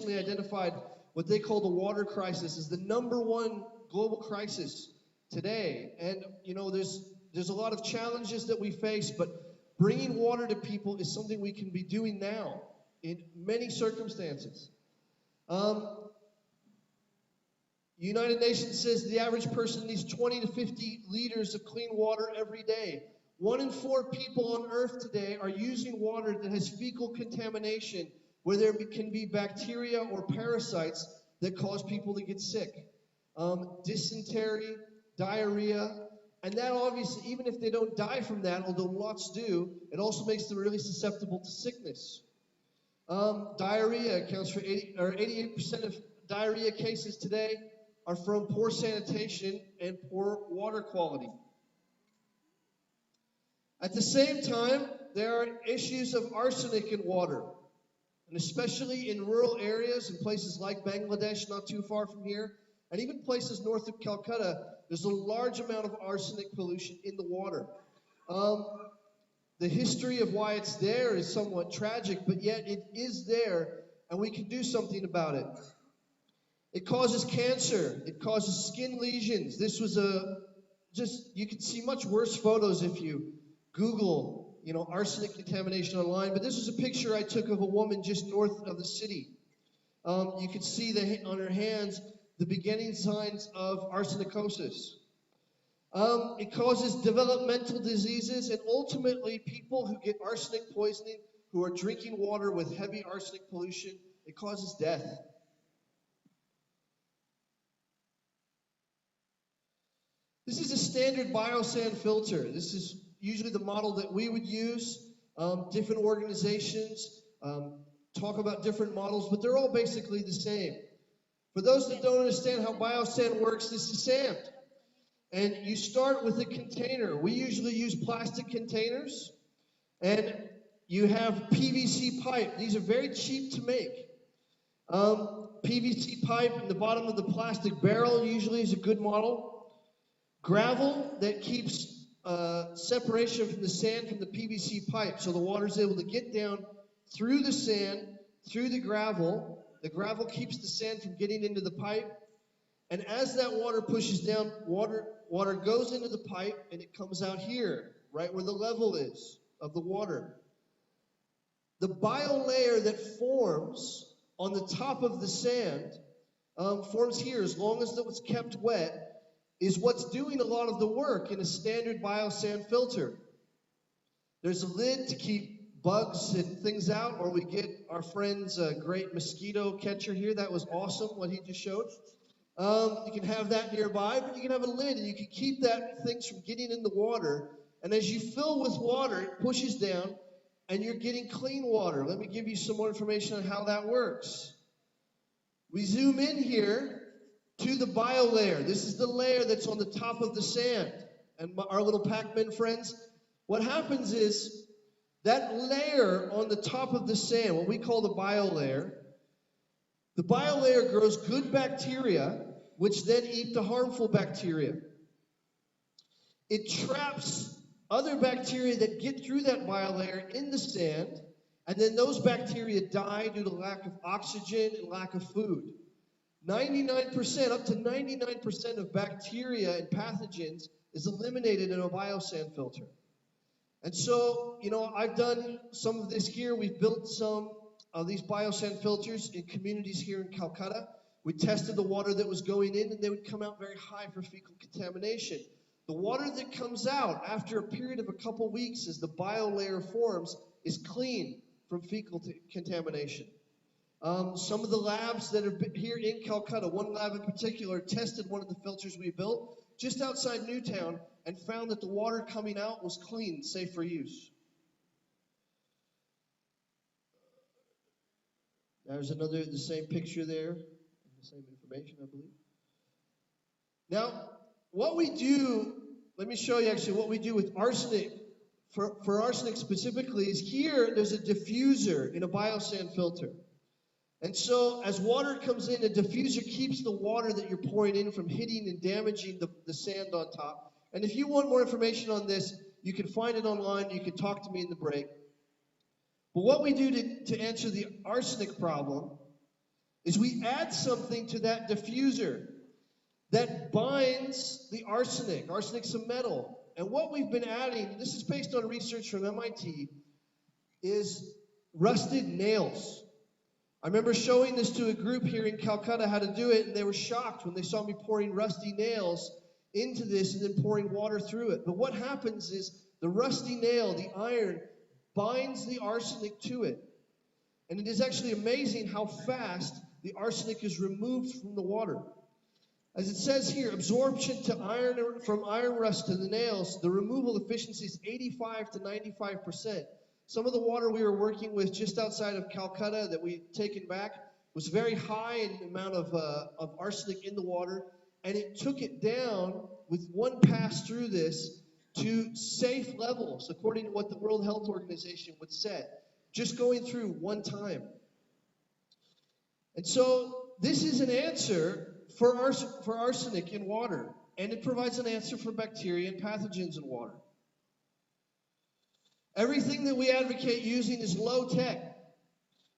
recently identified what they call the water crisis as the #1 global crisis today. And you know, there's a lot of challenges that we face, but bringing water to people is something we can be doing now in many circumstances. United Nations says the average person needs 20 to 50 liters of clean water every day. 1 in 4 people on Earth today are using water that has fecal contamination, where there can be bacteria or parasites that cause people to get sick. Dysentery, diarrhea, and that obviously, even if they don't die from that, although lots do, it also makes them really susceptible to sickness. Diarrhea accounts for 88% of diarrhea cases today are from poor sanitation and poor water quality. At the same time, there are issues of arsenic in water, and especially in rural areas and places like Bangladesh, not too far from here, and even places north of Calcutta, there's a large amount of arsenic pollution in the water. The history of why it's there is somewhat tragic, but yet it is there, and we can do something about it. It causes cancer. It causes skin lesions. This was you can see much worse photos if you Google, you know, arsenic contamination online. But this was a picture I took of a woman just north of the city. You could see on her hands the beginning signs of arsenicosis. It causes developmental diseases, and ultimately people who get arsenic poisoning, who are drinking water with heavy arsenic pollution, it causes death. This is a standard biosand filter. This is usually the model that we would use. Different organizations talk about different models, but they're all basically the same. For those that don't understand how biosand works, this is sand. And you start with a container. We usually use plastic containers. And you have PVC pipe. These are very cheap to make. PVC pipe in the bottom of the plastic barrel usually is a good model. Gravel that keeps separation from the sand from the PVC pipe, so the water is able to get down through the sand, through the gravel. The gravel keeps the sand from getting into the pipe, and as that water pushes down, water goes into the pipe, and it comes out here, right where the level is of the water. The biolayer that forms on the top of the sand forms here, as long as it was kept wet, is what's doing a lot of the work in a standard biosand filter. There's a lid to keep bugs and things out, or we get our friend's great mosquito catcher here. That was awesome, what he just showed. You can have that nearby, but you can have a lid, and you can keep that things from getting in the water. And as you fill with water, it pushes down, and you're getting clean water. Let me give you some more information on how that works. We zoom in here to the biolayer. This is the layer that's on the top of the sand. And our little Pac-Man friends, what happens is that layer on the top of the sand, what we call the biolayer grows good bacteria, which then eat the harmful bacteria. It traps other bacteria that get through that biolayer in the sand, and then those bacteria die due to lack of oxygen and lack of food. 99%, up to 99% of bacteria and pathogens is eliminated in a biosand filter. And so, you know, I've done some of this here. We've built some of these biosand filters in communities here in Kolkata. We tested the water that was going in, and they would come out very high for fecal contamination. The water that comes out after a period of a couple weeks as the biolayer forms is clean from fecal contamination. Some of the labs that are here in Calcutta, one lab in particular, tested one of the filters we built just outside Newtown and found that the water coming out was clean, safe for use. There's the same picture there, the same information, I believe. Now, what we do, let me show you actually what we do with arsenic. For arsenic specifically, is here there's a diffuser in a biosand filter. And so as water comes in, a diffuser keeps the water that you're pouring in from hitting and damaging the sand on top. And if you want more information on this, you can find it online. You can talk to me in the break. But what we do to answer the arsenic problem is we add something to that diffuser that binds the arsenic. Arsenic's a metal. And what we've been adding, this is based on research from MIT, is rusted nails. I remember showing this to a group here in Calcutta how to do it, and they were shocked when they saw me pouring rusty nails into this and then pouring water through it. But what happens is the rusty nail, the iron, binds the arsenic to it. And it is actually amazing how fast the arsenic is removed from the water. As it says here, absorption to iron from iron rust to the nails, the removal efficiency is 85 to 95%. Some of the water we were working with just outside of Calcutta that we'd taken back was very high in the amount of arsenic in the water, and it took it down with one pass through this to safe levels, according to what the World Health Organization would set, just going through one time. And so this is an answer for arsenic in water, and it provides an answer for bacteria and pathogens in water. Everything that we advocate using is low tech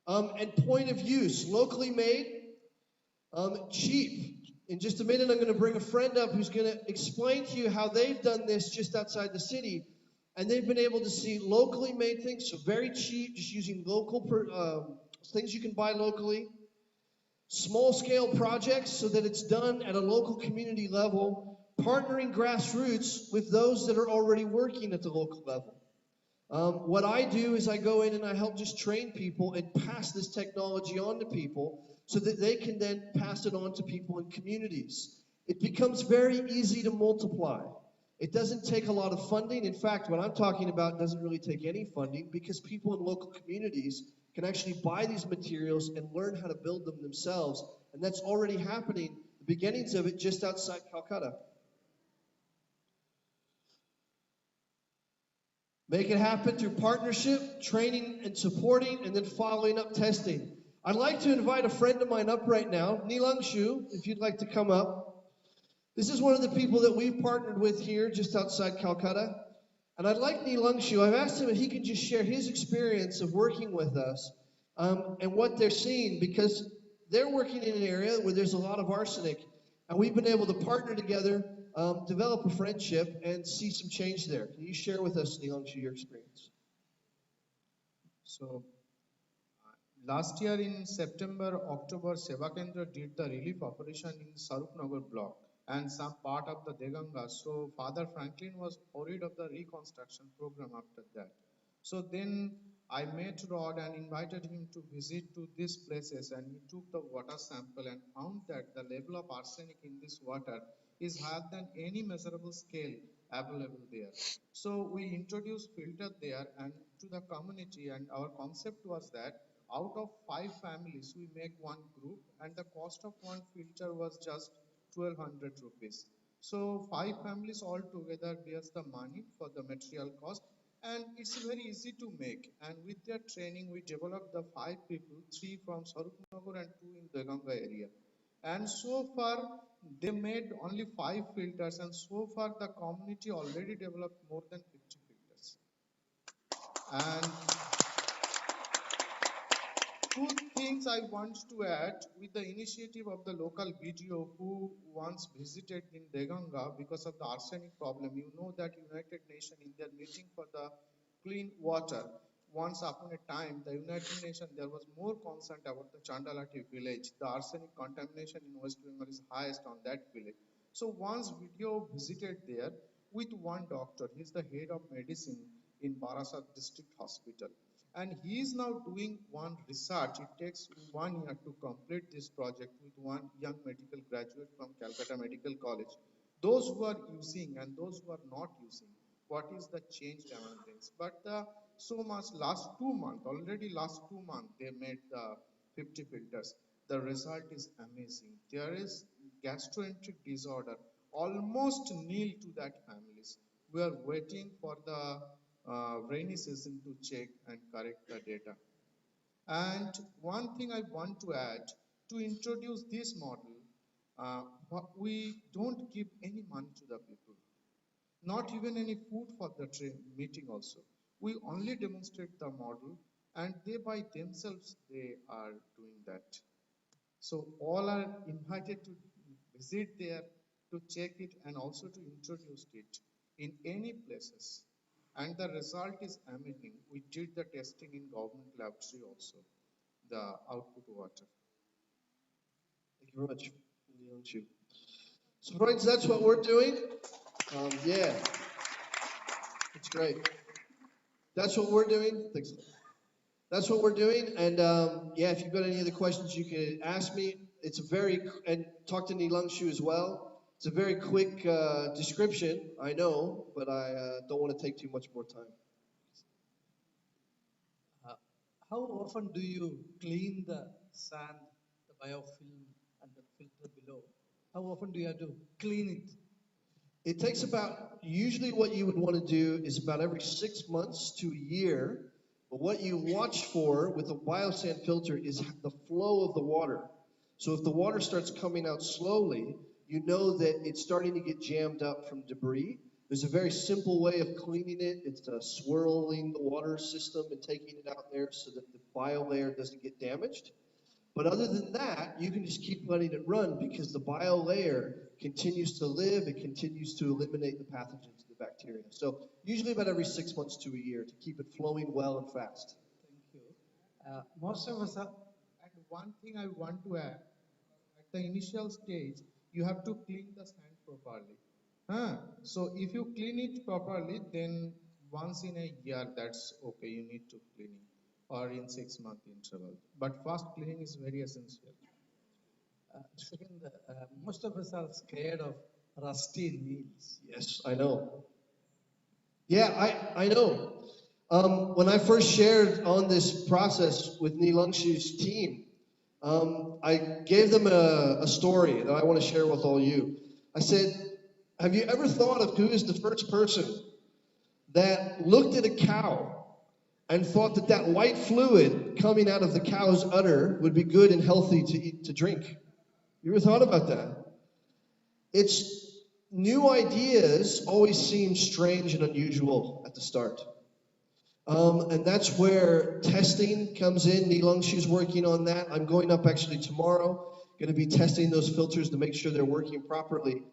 and point of use, locally made, cheap. In just a minute, I'm going to bring a friend up who's going to explain to you how they've done this just outside the city, and they've been able to see locally made things, so very cheap, just using local things you can buy locally. Small-scale projects so that it's done at a local community level, partnering grassroots with those that are already working at the local level. What I do is I go in and I help just train people and pass this technology on to people so that they can then pass it on to people in communities. It becomes very easy to multiply. It doesn't take a lot of funding. In fact, what I'm talking about doesn't really take any funding because people in local communities can actually buy these materials and learn how to build them themselves. And that's already happening, the beginnings of it just outside Calcutta. Make it happen through partnership, training and supporting, and then following up testing. I'd like to invite a friend of mine up right now, Nilangshu, if you'd like to come up. This is one of the people that we've partnered with here just outside Calcutta. And I'd like Nilangshu, I've asked him if he can just share his experience of working with us and what they're seeing, because they're working in an area where there's a lot of arsenic. And we've been able to partner together, develop a friendship, and see some change there. Can you share with us, Nilangshu, your experience? So, last year in September, October, Seva Kendra did the relief operation in Sarupnagar block and some part of the Deganga. So Father Franklin was worried of the reconstruction program after that. So then I met Rod and invited him to visit to these places, and he took the water sample and found that the level of arsenic in this water is higher than any measurable scale available there. So we introduced filter there and to the community, and our concept was that out of 5 families we make one group, and the cost of one filter was just 1200 rupees. So 5 families all together bears the money for the material cost, and it's very easy to make. And with their training we developed the 5 people, 3 from Sarupnagar and 2 in Deganga area. And so far they made only 5 filters, and so far the community already developed more than 50 filters. And two things I want to add with the initiative of the local BDO who once visited in Deganga because of the arsenic problem. You know that United Nations in their meeting for the clean water, once upon a time, the United Nations, there was more concern about the Chandalati village. The arsenic contamination in West Bengal is highest on that village. So once video visited there with one doctor, he's the head of medicine in Barasat District Hospital. And he is now doing one research. It takes 1 year to complete this project with one young medical graduate from Calcutta Medical College. Those who are using and those who are not using, what is the change among this? But so much last 2 months, already last 2 months, they made the 50 filters. The result is amazing. There is gastroenteric disorder almost nil to that families. We are waiting for the rainy season to check and correct the data. And one thing I want to add, to introduce this model, we don't give any money to the people, not even any food for the meeting also. We only demonstrate the model, and they by themselves, they are doing that. So all are invited to visit there to check it and also to introduce it in any places. And the result is amazing. We did the testing in government laboratory also, the output water. Thank you very much. So, friends, that's what we're doing. Yeah, it's great. That's what we're doing. Thanks. That's what we're doing. And yeah, if you've got any other questions, you can ask me. It's a very, and talk to Nilangshu as well. It's a very quick description, I know, but I don't want to take too much more time. Uh, how often do you clean the sand, the biofilm, and the filter below? How often do you have to clean it? It takes about, usually what you would want to do is about every 6 months to a year. But what you watch for with a biosand filter is the flow of the water. So if the water starts coming out slowly, you know that it's starting to get jammed up from debris. There's a very simple way of cleaning it. It's swirling the water system and taking it out there so that the bio layer doesn't get damaged. But other than that, you can just keep letting it run because the bio layer continues to live. It continues to eliminate the pathogens and the bacteria. So usually about every 6 months to a year to keep it flowing well and fast. Thank you. Most of us are. And one thing I want to add, at the initial stage, you have to clean the sand properly. So if you clean it properly, then once in a year, that's okay, you need to clean it, or in 6 month interval. But fast cleaning is very essential. Second, most of us are scared of rusty nails. Yes, I know. Yeah, I know. When I first shared on this process with Nilangshu's team, I gave them a story that I want to share with all you. I said, have you ever thought of who is the first person that looked at a cow and thought that that white fluid coming out of the cow's udder would be good and healthy to eat, to drink? You ever thought about that? It's new ideas always seem strange and unusual at the start. And that's where testing comes in. Nilangshu's working on that. I'm going up actually tomorrow, going to be testing those filters to make sure they're working properly.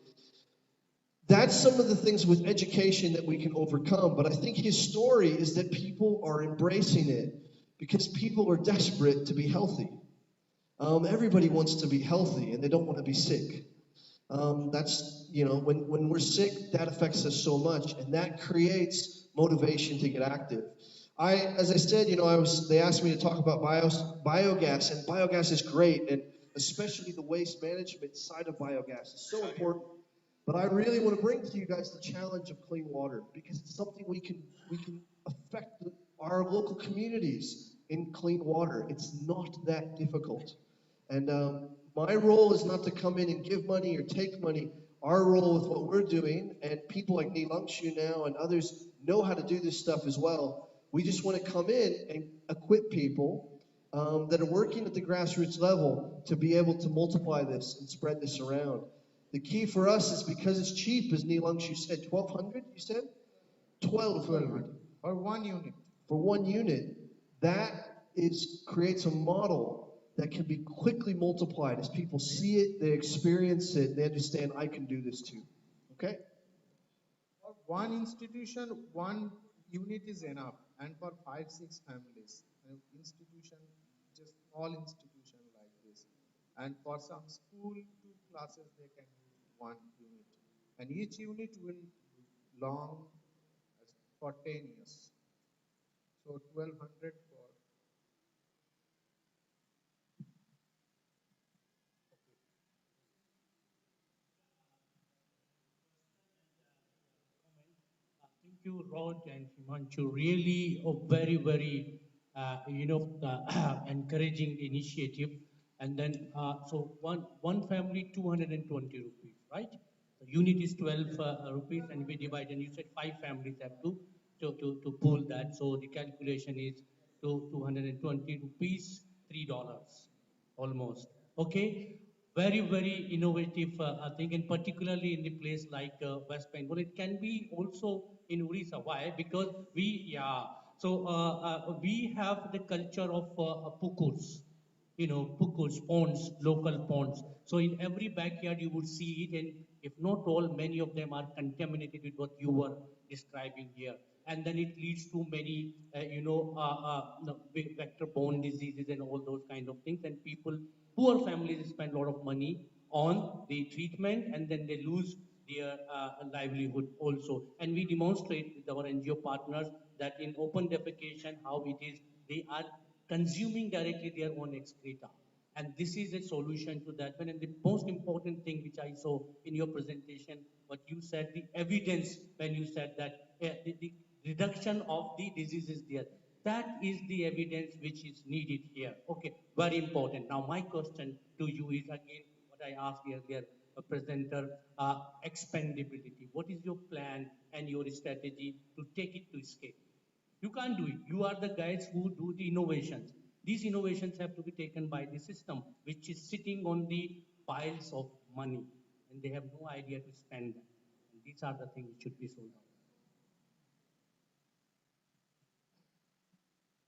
That's some of the things with education that we can overcome. But I think his story is that people are embracing it because people are desperate to be healthy. Everybody wants to be healthy and they don't want to be sick. That's, when we're sick, that affects us so much, and that creates motivation to get active. As I said, they asked me to talk about biogas, and biogas is great, and especially the waste management side of biogas is so important. But I really want to bring to you guys the challenge of clean water because it's something we can affect our local communities in clean water. It's not that difficult. And my role is not to come in and give money or take money. Our role with what we're doing, and people like Nilangshu now and others know how to do this stuff as well. We just want to come in and equip people that are working at the grassroots level to be able to multiply this and spread this around. The key for us is because it's cheap, as Nilangshu said, 1,200, you said? 1,200. For one unit. For one unit. That creates a model that can be quickly multiplied as people see it, they experience it, they understand I can do this too. Okay? For one institution, one unit is enough, and for 5, 6 families, an institution, just small institution like this, and for some school, 2 classes, they can use one unit, and each unit will long for 10 years. So 1,200 for. Thank you, Rod and Himanshu. Really a very, very, encouraging initiative. And then, so one family, 220 rupees, right? The unit is 12 rupees, and we divide, and you said 5 families have to pull that. So the calculation is 220 rupees, $3 almost. Okay, very, very innovative, I think, and particularly in the place like West Bengal. It can be also in Orissa. Why? Because we have the culture of pukurs. pukuls, ponds, local ponds. So in every backyard you would see it, and if not all, many of them are contaminated with what you were describing here. And then it leads to many, no, vector-borne diseases and all those kind of things. And people, poor families spend a lot of money on the treatment, and then they lose their livelihood also. And we demonstrate with our NGO partners that in open defecation, how it is they are consuming directly their own excreta. And this is a solution to that one. And the most important thing which I saw in your presentation, what you said, the evidence when you said that the reduction of the disease is there. That is the evidence which is needed here. Okay, very important. Now my question to you is again what I asked earlier, presenter, expandability. What is your plan and your strategy to take it to scale? You can't do it. You are the guys who do the innovations. These innovations have to be taken by the system, which is sitting on the piles of money, and they have no idea to spend them. And these are the things which should be sold out.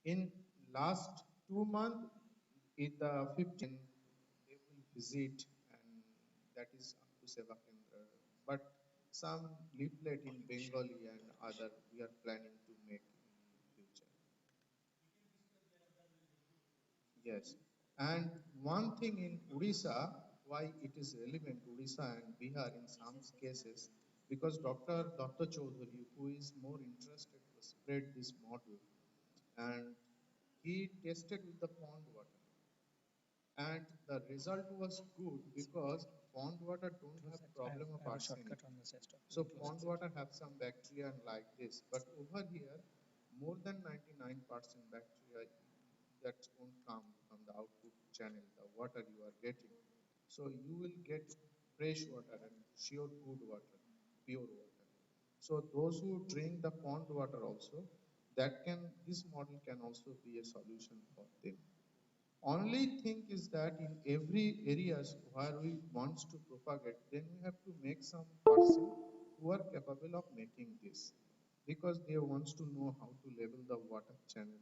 In last 2 months, in the 15, they will visit, and that is up to Seva Kendra. But some leaflet in Bengali and other we are planning to make in future. Yes. And one thing in Odisha, why it is relevant, Odisha and Bihar in some cases, because Dr. Datta Chaudhary, who is more interested to spread this model, and he tested with the pond water. And the result was good because pond water don't have problem of arsenic. So pond water have some bacteria and like this, but over here, more than 99% bacteria that won't come from the output channel, the water you are getting. So you will get fresh water and sure good water, pure water. So those who drink the pond water also, this model can also be a solution for them. Only thing is that in every areas where we want to propagate, then we have to make some person who are capable of making this, because they wants to know how to level the water channel,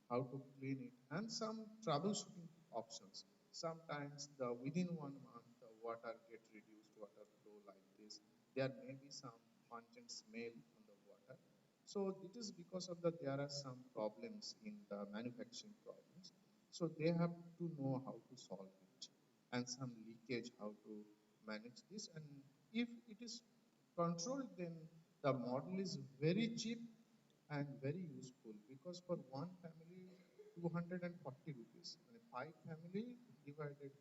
how to clean it, and some troubleshooting options. Sometimes within 1 month the water get reduced, water flow like this. There may be some pungent smell on the water. So it is because of that there are some problems in the manufacturing problems. So they have to know how to solve it, and some leakage, how to manage this. And if it is controlled, then the model is very cheap and very useful, because for one family, 240 rupees. And five family divided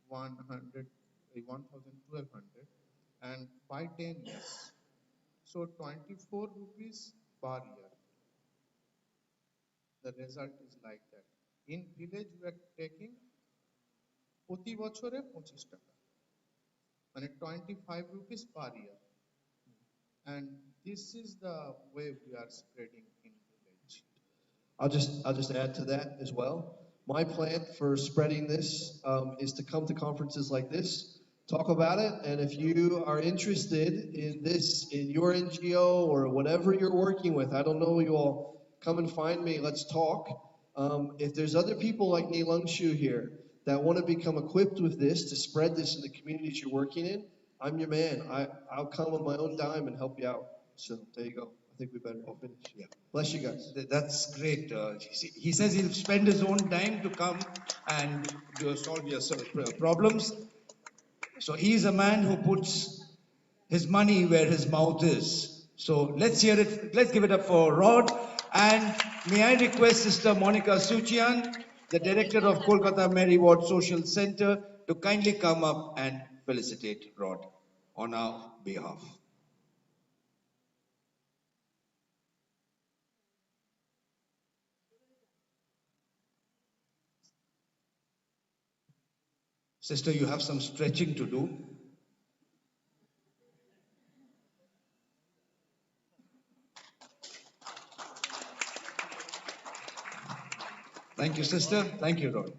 100, 1,1200, and by 10 years. So 24 rupees per year. The result is like that. In village, we are taking প্রতি বছরে 25 টাকা, মানে 25 rupees per year. And this is the way we are spreading in village. I'll just add to that as well. My plan for spreading this is to come to conferences like this, talk about it, and if you are interested in this in your NGO or whatever you're working with, I don't know you all, come and find me. Let's talk. If there's other people like Neelangshu here that want to become equipped with this to spread this in the communities you're working in, I'm your man. I'll come on my own dime and help you out. So there you go. I think we better all finish. Yeah. Bless you guys. That's great. He says he'll spend his own time to come and solve your problems. So he's a man who puts his money where his mouth is. So let's hear it. Let's give it up for Rod. And may I request Sister Monica Suchian, the director of Kolkata Mary Ward Social Center, to kindly come up and felicitate Rod on our behalf. Sister, you have some stretching to do. Thank you, sister. Thank you, Rod.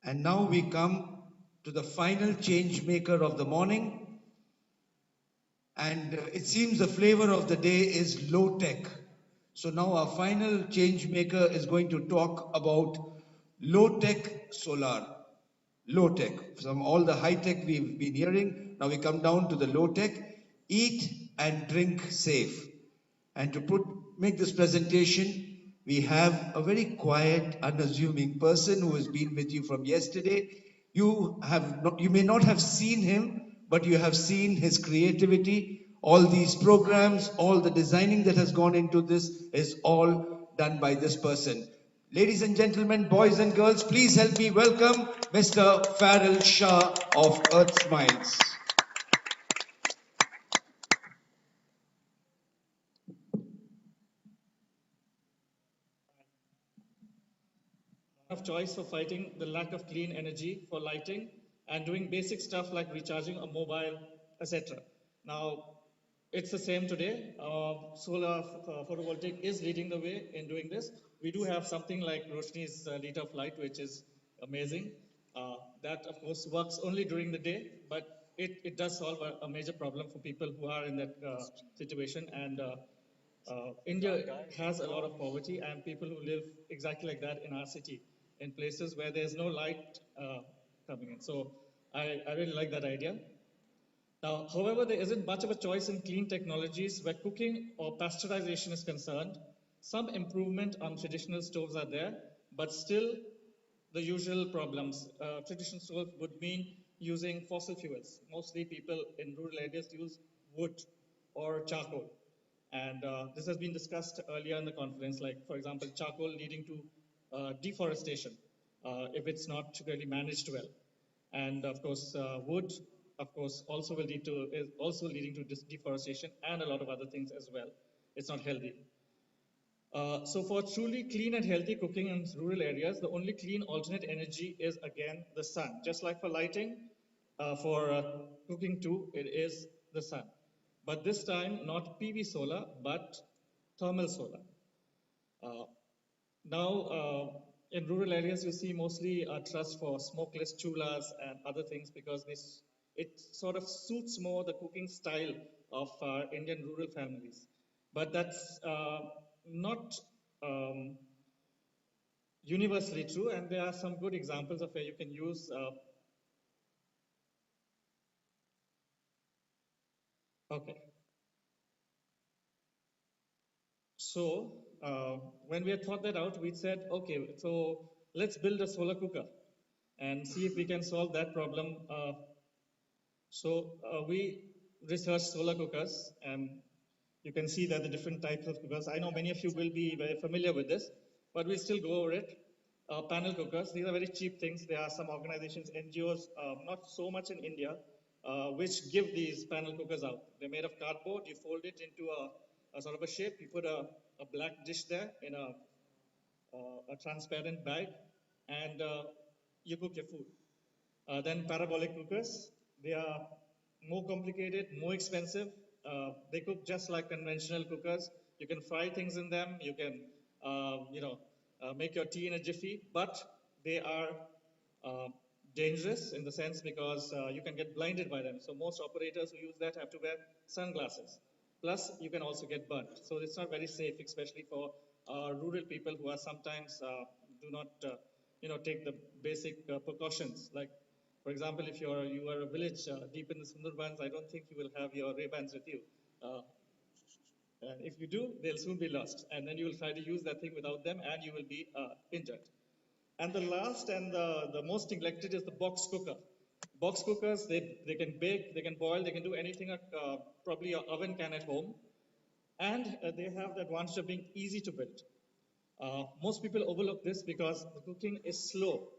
And now we come to the final change maker of the morning. And it seems the flavor of the day is low tech. So now our final change maker is going to talk about low-tech solar. Low tech. From all the high tech we've been hearing, now we come down to the low tech. Eat and drink safe. And to make this presentation, we have a very quiet, unassuming person who has been with you from yesterday. You may not have seen him, but you have seen his creativity. All these programs, all the designing that has gone into this is all done by this person. Ladies and gentlemen, boys and girls, please help me welcome Mr. Farrell Shah of Earth Smiles. Of choice for fighting the lack of clean energy for lighting and doing basic stuff like recharging a mobile, etc. Now, it's the same today. Solar photovoltaic is leading the way in doing this. We do have something like Roshni's liter of light, which is amazing. That, of course, works only during the day, but it does solve a major problem for people who are in that situation. And India has a lot of poverty and people who live exactly like that in our city, in places where there's no light coming in. So I really like that idea. Now, however, there isn't much of a choice in clean technologies where cooking or pasteurization is concerned. Some improvement on traditional stoves are there, but still the usual problems. Traditional stove would mean using fossil fuels. Mostly people in rural areas use wood or charcoal. And this has been discussed earlier in the conference, like, for example, charcoal leading to deforestation if it's not really managed well. And of course, wood, of course, also will lead to, is also leading to deforestation and a lot of other things as well. It's not healthy. So for truly clean and healthy cooking in rural areas, the only clean alternate energy is again the sun. Just like for lighting, for cooking too, it is the sun. But this time, not PV solar, but thermal solar. Now, in rural areas, you see mostly a trust for smokeless chulas and other things because it sort of suits more the cooking style of Indian rural families. But that's not universally true, and there are some good examples of where you can use. Okay. So when we had thought that out, we said, okay, so let's build a solar cooker and see if we can solve that problem. We researched solar cookers, and you can see that the different types of cookers. I know many of you will be very familiar with this, but we'll still go over it. Panel cookers, these are very cheap things. There are some organizations, NGOs, not so much in India, which give these panel cookers out. They're made of cardboard, you fold it into a sort of a shape, you put a black dish there in a transparent bag, and you cook your food. Then parabolic cookers, they are more complicated, more expensive. They cook just like conventional cookers. You can fry things in them. You can, make your tea in a jiffy. But they are uh, dangerous in the sense because you can get blinded by them. So most operators who use that have to wear sunglasses. Plus, you can also get burnt. So it's not very safe, especially for rural people who are sometimes do not, take the basic precautions. Like, for example, if you are a village deep in the Sundarbans, I don't think you will have your Ray-Bans with you. And if you do, they'll soon be lost. And then you will try to use that thing without them, and you will be injured. And the last and the most neglected is the box cooker. Box cookers, they can bake, they can boil, they can do anything probably your oven can at home. And they have the advantage of being easy to build. Most people overlook this because the cooking is slow.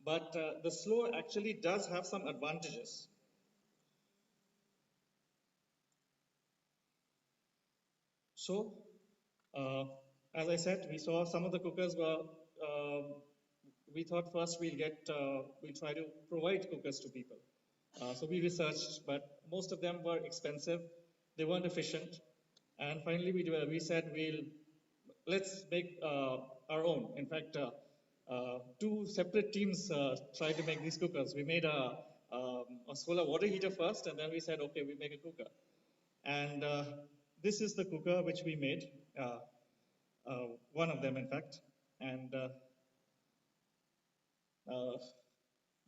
But the slow actually does have some advantages. So, uh, as I said, we saw some of the cookers were, we thought first we'll try to provide cookers to people. So we researched, but most of them were expensive. They weren't efficient. And finally, we said let's make our own. In fact, two separate teams tried to make these cookers. We made a solar water heater first, and then we said, okay, we make a cooker. And this is the cooker which we made, one of them, in fact. And Uh,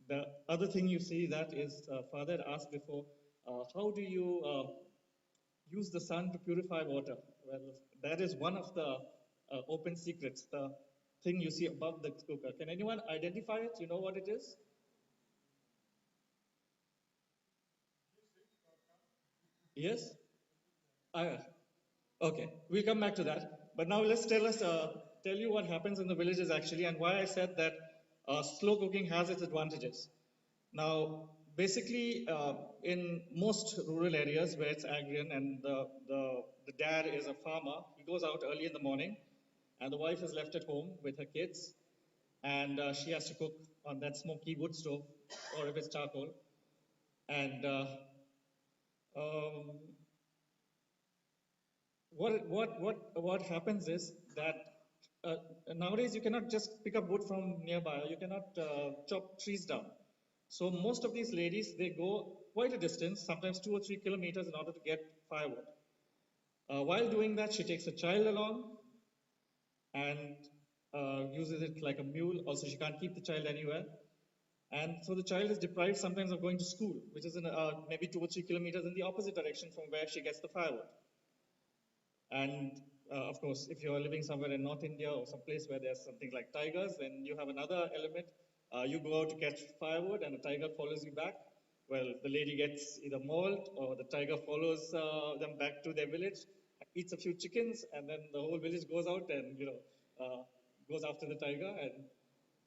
the other thing you see that is, Father had asked before, how do you use the sun to purify water? Well, that is one of the open secrets, the thing you see above the cooker. Can anyone identify it? You know what it is? Yes? Ah, okay, we'll come back to that. But now let's tell you what happens in the villages actually, and why I said that slow cooking has its advantages. Now, basically, in most rural areas where it's agrarian and the dad is a farmer, he goes out early in the morning, and the wife is left at home with her kids, and she has to cook on that smoky wood stove, or if it's charcoal. And um, what happens is that uh, nowadays you cannot just pick up wood from nearby, or you cannot chop trees down. So most of these ladies, they go quite a distance, sometimes 2 or 3 kilometers, in order to get firewood. While doing that, she takes a child along and uses it like a mule. Also, she can't keep the child anywhere. And so the child is deprived sometimes of going to school, which is in, maybe 2 or 3 kilometers in the opposite direction from where she gets the firewood. And of course, if you're living somewhere in North India or some place where there's something like tigers, then you have another element. You go out to catch firewood and a tiger follows you back. Well, the lady gets either mauled or the tiger follows them back to their village, eats a few chickens, and then the whole village goes out and, goes after the tiger. And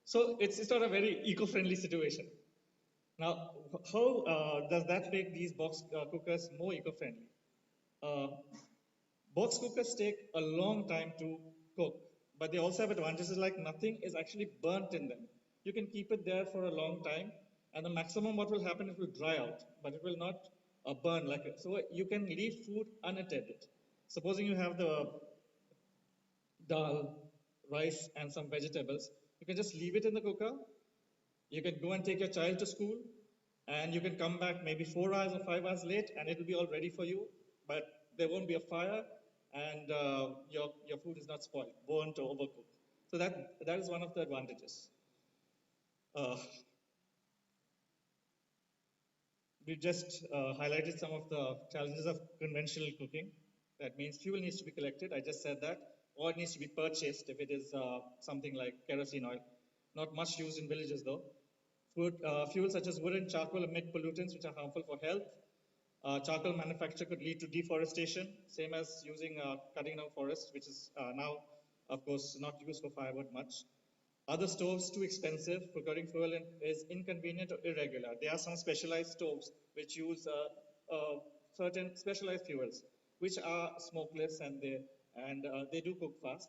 so it's not a very eco-friendly situation. Now, how does that make these box cookers more eco-friendly? Uh, Box cookers take a long time to cook, but they also have advantages like nothing is actually burnt in them. You can keep it there for a long time, and the maximum what will happen, it will dry out, but it will not burn like it. So you can leave food unattended. Supposing you have the dal, rice, and some vegetables, you can just leave it in the cooker. You can go and take your child to school, and you can come back maybe 4 hours or 5 hours late, and it will be all ready for you. But there won't be a fire, and your food is not spoiled, burnt or overcooked. So that is one of the advantages. Uh, we just highlighted some of the challenges of conventional cooking. That means fuel needs to be collected. I just said that, or it needs to be purchased if it is something like kerosene oil. Not much used in villages though. Fuels such as wood and charcoal emit pollutants which are harmful for health. Charcoal manufacture could lead to deforestation, same as using cutting down forests, which is now, of course, not used for firewood much. Other stoves too expensive. Procuring fuel is inconvenient or irregular. There are some specialized stoves which use certain specialized fuels, which are smokeless and they do cook fast.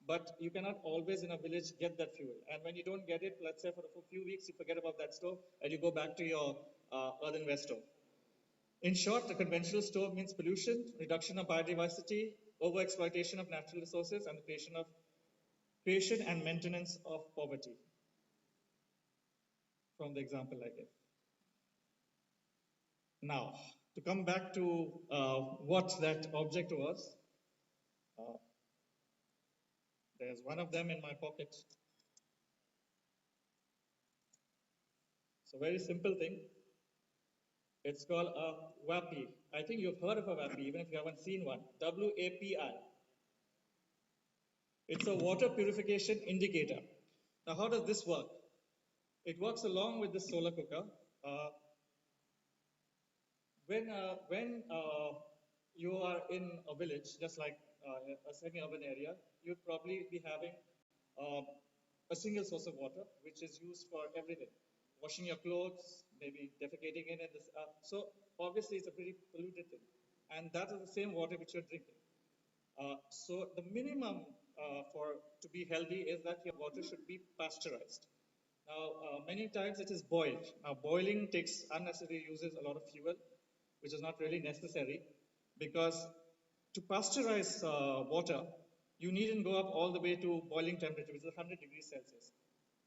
But you cannot always in a village get that fuel. And when you don't get it, let's say for a few weeks, you forget about that stove and you go back to your earthenware stove. In short, the conventional stove means pollution, reduction of biodiversity, overexploitation of natural resources, and the creation and maintenance of poverty, from the example I gave. Now, to come back to what that object was, uh, there's one of them in my pocket. It's a very simple thing. It's called a WAPI. I think you've heard of a WAPI, even if you haven't seen one. WAPI. It's a water purification indicator. Now, how does this work? It works along with the solar cooker. Uh, when you are in a village, just like a semi-urban area, you'd probably be having uh, a single source of water, which is used for everything. Washing your clothes, maybe defecating in it. So obviously it's a pretty polluted thing. And that is the same water which you're drinking. So the minimum for to be healthy is that your water should be pasteurized. Now, many times it is boiled. Now, boiling takes unnecessary uses a lot of fuel, which is not really necessary, because to pasteurize water, you needn't go up all the way to boiling temperature, which is 100 degrees Celsius.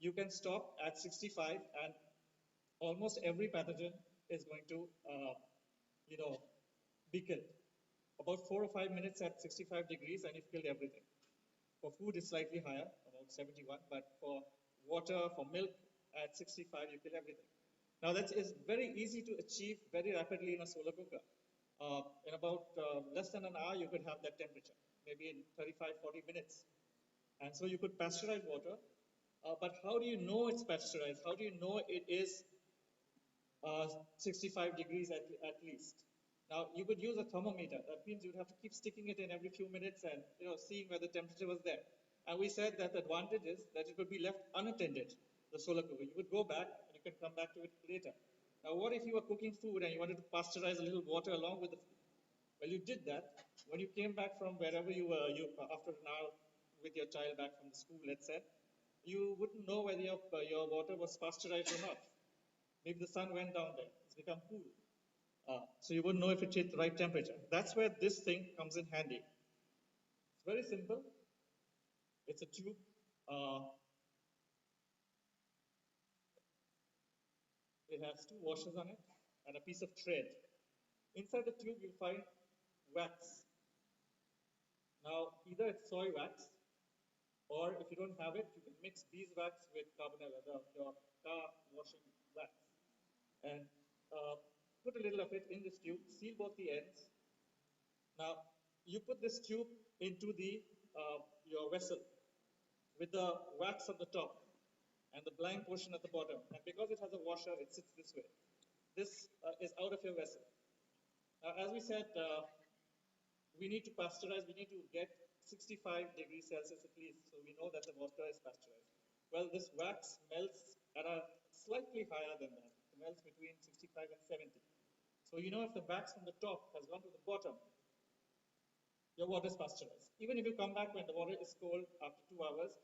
You can stop at 65, and almost every pathogen is going to, you know, be killed. About 4 or 5 minutes at 65 degrees, and you've killed everything. For food, it's slightly higher, about 71, but for water, for milk, At 65, you kill everything. Now that is very easy to achieve very rapidly in a solar cooker. In about less than an hour, you could have that temperature, maybe in 35, 40 minutes. And so you could pasteurize water. But how do you know it's pasteurized? How do you know it is 65 degrees at least? Now you could use a thermometer. That means you'd have to keep sticking it in every few minutes and seeing where the temperature was there. And we said that the advantage is that it could be left unattended, the solar cooker. You would go back and you can come back to it later. Now what if you were cooking food and you wanted to pasteurize a little water along with the food? Well, you did that. When you came back from wherever you were, after an hour with your child back from the school, let's say, you wouldn't know whether your water was pasteurized or not. Maybe the sun went down there. It's become cool. So you wouldn't know if it hit the right temperature. That's where this thing comes in handy. It's very simple. It's a tube. It has two washers on it and a piece of thread. Inside the tube, you'll find wax. Now, either it's soy wax, or if you don't have it, you can mix beeswax with carbonella, your car washing wax. And put a little of it in this tube, seal both the ends. Now, you put this tube into your vessel with the wax on the top and the blind portion at the bottom. And because it has a washer, it sits this way. This is out of your vessel. Now, as we said, we need to pasteurize, we need to get 65 degrees Celsius at least, so we know that the water is pasteurized. Well, this wax melts at a slightly higher than that. It melts between 65 and 70. So you know if the wax from the top has gone to the bottom, your water is pasteurized. Even if you come back when the water is cold after 2 hours,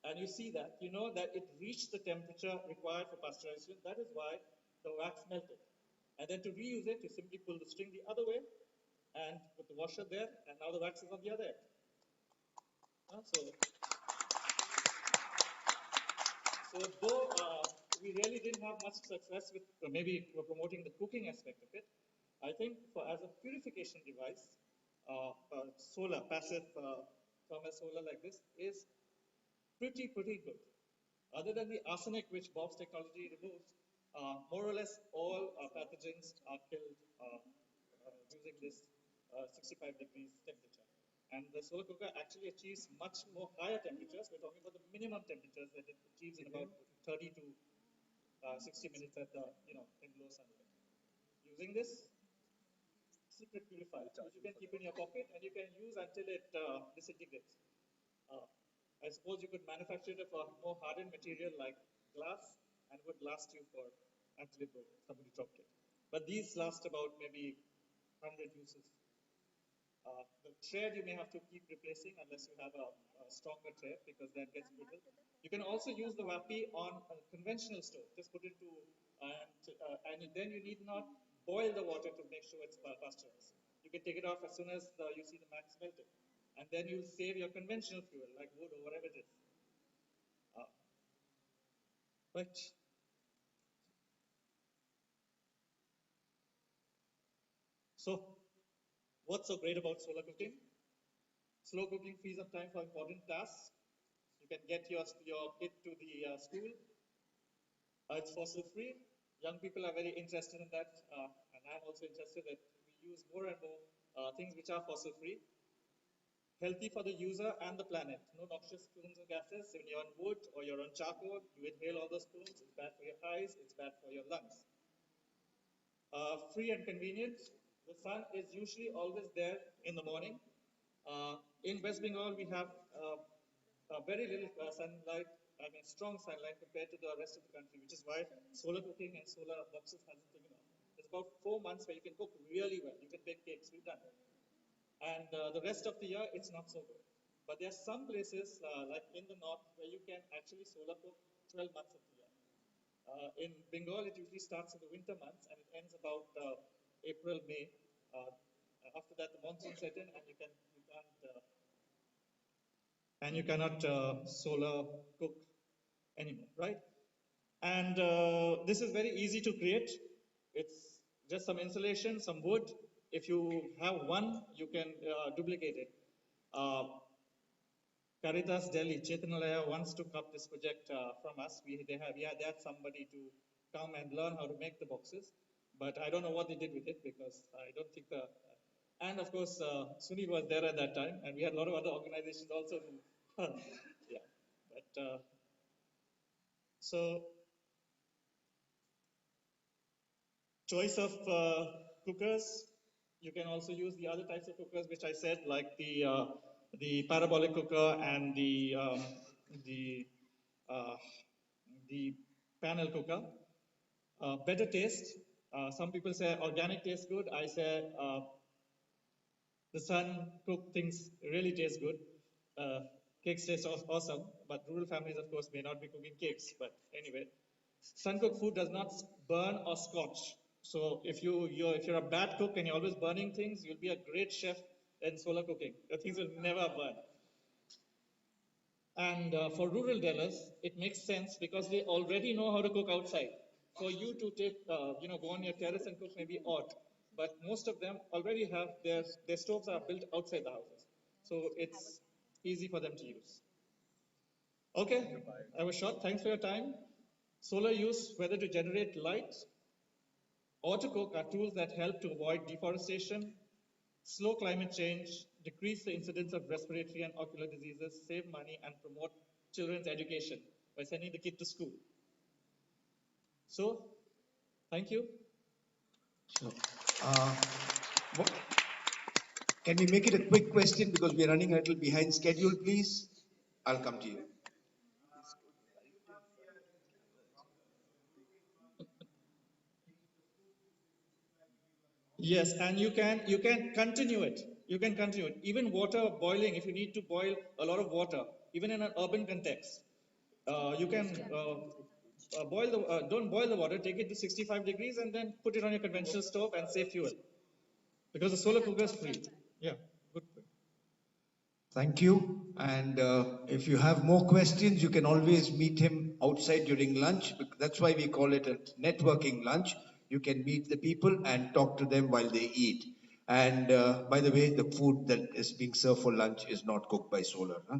and you see that, you know that it reached the temperature required for pasteurization. That is why the wax melted. And then to reuse it, you simply pull the string the other way and put the washer there, and now the wax is on the other end. So though we really didn't have much success with maybe promoting the cooking aspect of it, I think as a purification device, solar, passive thermal solar like this is pretty good. Other than the arsenic which Bob's technology removes, more or less all pathogens are killed using this 65 degrees temperature. And the solar cooker actually achieves much more higher temperatures. We're talking about the minimum temperatures that it achieves in about 30 to 60 minutes at the in low sunlight. Using this secret purifier, which you can keep in your pocket and you can use until it disintegrates. I suppose you could manufacture it of a more hardened material like glass and would last you for until it broke. Somebody dropped it. But these last about maybe 100 uses. The thread you may have to keep replacing unless you have a stronger thread because that gets brittle. You can also use the WAPI on a conventional stove. Just put it to, and then you need not boil the water to make sure it's pasteurized. You can take it off as soon as you see the max melted. And then you'll save your conventional fuel like wood or whatever it is. Right. So, what's so great about solar cooking? Slow cooking frees up time for important tasks. You can get your kid to the school. It's fossil free. Young people are very interested in that, and I'm also interested that we use more and more things which are fossil free. Healthy for the user and the planet. No noxious fumes or gases. When you're on wood or you're on charcoal, you inhale all those fumes. It's bad for your eyes. It's bad for your lungs. Free and convenient. The sun is usually always there in the morning. In West Bengal, we have very little sunlight, I mean strong sunlight compared to the rest of the country, which is why solar cooking and solar boxes hasn't taken off. There's about 4 months where you can cook really well. You can bake cakes, we've done it. And the rest of the year, it's not so good. But there are some places, like in the north, where you can actually solar cook 12 months of the year. In Bengal, it usually starts in the winter months and it ends about April, May. After that, the monsoon set in, and you cannot solar cook anymore, right? And this is very easy to create. It's just some insulation, some wood. If you have one, you can duplicate it. Caritas Delhi, Chetanalaya once took up this project from us. They had somebody to come and learn how to make the boxes, but I don't know what they did with it because I don't think the. And of course, Sunil was there at that time, and we had a lot of other organizations also. Who, yeah, but so choice of cookers. You can also use the other types of cookers, which I said, like the parabolic cooker and the uh, the panel cooker. Better taste. Some people say organic tastes good. I say the sun cooked things really taste good. Uh, Cakes taste awesome, but rural families, of course, may not be cooking cakes. But anyway, sun cooked food does not burn or scorch. So if you're a bad cook and you're always burning things, you'll be a great chef in solar cooking. The things will never burn. And for rural dwellers, it makes sense because they already know how to cook outside. For you to take, go on your terrace and cook may be odd, but most of them already have their stoves are built outside the houses, so it's easy for them to use. Okay, I was short. Thanks for your time. Solar use, whether to generate light or to cook, are tools that help to avoid deforestation, slow climate change, decrease the incidence of respiratory and ocular diseases, save money, and promote children's education by sending the kid to school. So, thank you. So, uh, what- can we make it a quick question because we are running a little behind schedule, please? I'll come to you. Yes, and you can continue it. You can continue it. Even water boiling, if you need to boil a lot of water, even in an urban context, you can don't boil the water. Take it to 65 degrees and then put it on your conventional stove and save fuel because the solar cooker is free. Yeah, good. Thank you. And if you have more questions, you can always meet him outside during lunch. That's why we call it a networking lunch. You can meet the people and talk to them while they eat. And by the way, the food that is being served for lunch is not cooked by solar. Huh?